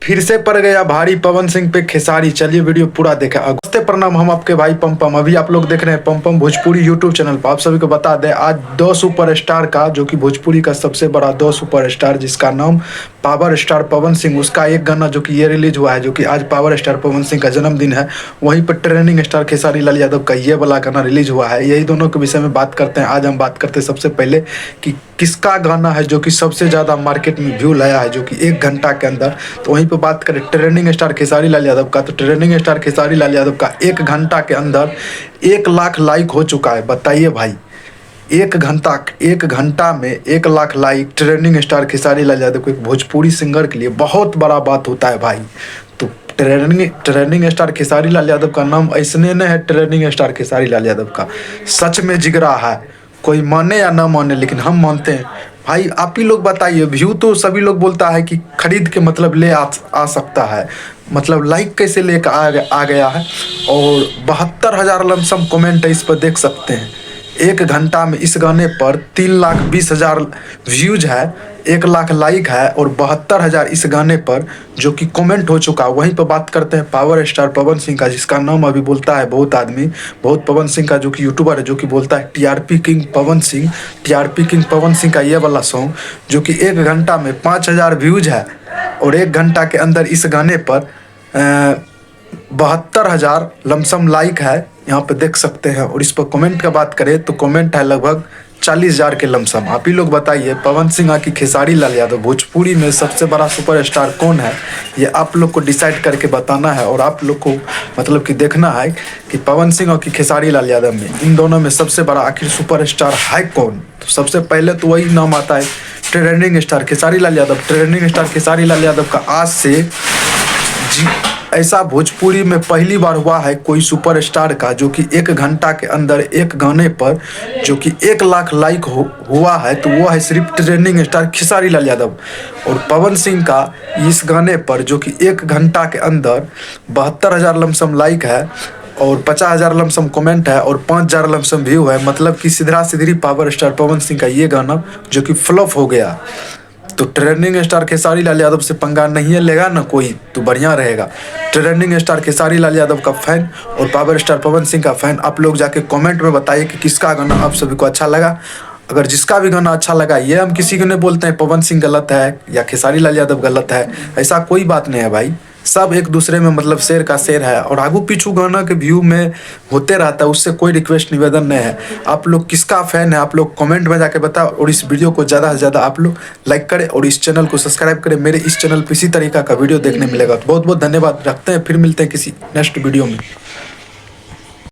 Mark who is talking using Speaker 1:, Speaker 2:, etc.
Speaker 1: फिर से पड़ गया भारी पवन सिंह पे खेसारी। चलिए वीडियो पूरा देखा। नमस्ते प्रणाम, हम आपके भाई पम। अभी आप लोग देख रहे हैं पम भोजपुरी यूट्यूब चैनल पर। आप सभी को बता दें, आज 2 सुपरस्टार का, जो कि भोजपुरी का सबसे बड़ा 2 सुपरस्टार, जिसका नाम पावर स्टार पवन सिंह, उसका एक गाना जो कि ये रिलीज हुआ है, जो कि आज पावर स्टार पवन सिंह का जन्मदिन है। वहीं पर ट्रेंडिंग स्टार खेसारी लाल यादव का ये वाला गाना रिलीज हुआ है। यही दोनों के विषय में बात करते हैं। आज हम बात करते हैं सबसे पहले कि किसका गाना है जो कि सबसे ज़्यादा मार्केट में व्यू लाया है, जो कि 1 घंटा के अंदर। तो वहीं पर बात करें ट्रेंडिंग स्टार खेसारी लाल यादव का, तो ट्रेंडिंग स्टार खेसारी लाल यादव का 1 घंटा के अंदर 1 लाख लाइक हो चुका है। बताइए भाई, 1 घंटा में 1 lakh like trending star Khesari Lal Yadav को एक भोजपुरी सिंगर के लिए बहुत बड़ा बात होता है भाई। तो ट्रेंडिंग स्टार खेसारी लाल यादव का नाम ऐसने नहीं है, ट्रेंडिंग स्टार खेसारी लाल यादव का सच में जिगरा है। कोई माने या ना माने, लेकिन हम मानते हैं भाई। आप ही लोग बताइए, व्यू तो सभी लोग बोलता है कि खरीद के मतलब ले आ सकता है, मतलब लाइक कैसे लेकर आ गया है। और 72,000 लमसम कमेंट है, इस पर देख सकते हैं। 1 घंटा में इस गाने पर 3,20,000 व्यूज है, 1 लाख लाइक है और 72,000 इस गाने पर जो कि कमेंट हो चुका है। वहीं पर बात करते हैं पावर स्टार पवन सिंह का, जिसका नाम अभी बोलता है बहुत आदमी, बहुत पवन सिंह का जो कि यूट्यूबर है, जो कि बोलता है TRP king Pawan Singh. TRP king Pawan Singh का ये वाला सॉन्ग जो कि 1 घंटा में 5,000 व्यूज है और 1 घंटा के अंदर इस गाने पर 72,000 लमसम लाइक है, यहाँ पे देख सकते हैं। और इस पर कमेंट का बात करें तो कमेंट है लगभग 40,000 के लमसम। आप ही लोग बताइए, पवन सिंह की खेसारी लाल यादव भोजपुरी में सबसे बड़ा सुपरस्टार कौन है, ये आप लोग को डिसाइड करके बताना है। और आप लोग को मतलब कि देखना है कि पवन सिंह और की खेसारी लाल यादव में, इन दोनों में सबसे बड़ा आखिर सुपरस्टार है कौन। तो सबसे पहले तो वही नाम आता है, trending star Khesari Lal Yadav. Trending star Khesari Lal Yadav का आज से ऐसा भोजपुरी में पहली बार हुआ है कोई सुपरस्टार का, जो कि 1 घंटा के अंदर 1 गाने पर जो कि 1 लाख लाइक हुआ है। तो वो है सिर्फ ट्रेंडिंग स्टार खेसारी लाल यादव। और पवन सिंह का इस गाने पर जो कि 1 घंटा के अंदर 72,000 लमसम लाइक है और 50,000 लमसम कमेंट है और 5,000 लमसम व्यू है। मतलब कि सीधरी पावर स्टार पवन सिंह का ये गाना जो कि फ्लॉप हो गया। तो ट्रेंडिंग स्टार खेसारी लाल यादव से पंगा नहीं लेगा ना कोई, तो बढ़िया रहेगा। ट्रेंडिंग स्टार खेसारी लाल यादव का फैन और पावर स्टार पवन सिंह का फैन, आप लोग जाके कमेंट में बताइए कि किसका गाना आप सभी को अच्छा लगा। अगर जिसका भी गाना अच्छा लगा, ये हम किसी को नहीं बोलते हैं पवन सिंह गलत है या खेसारी लाल यादव गलत है, ऐसा कोई बात नहीं है भाई। सब एक दूसरे में मतलब शेर का शेर है और आगू पीछू गाना के व्यू में होते रहता है, उससे कोई रिक्वेस्ट निवेदन नहीं है। आप लोग किसका फैन है, आप लोग कमेंट में जाके बताओ। और इस वीडियो को ज़्यादा से ज़्यादा आप लोग लाइक करें और इस चैनल को सब्सक्राइब करें। मेरे इस चैनल पर इसी तरीका का वीडियो देखने मिलेगा। तो बहुत बहुत धन्यवाद, रखते हैं, फिर मिलते हैं किसी नेक्स्ट वीडियो में।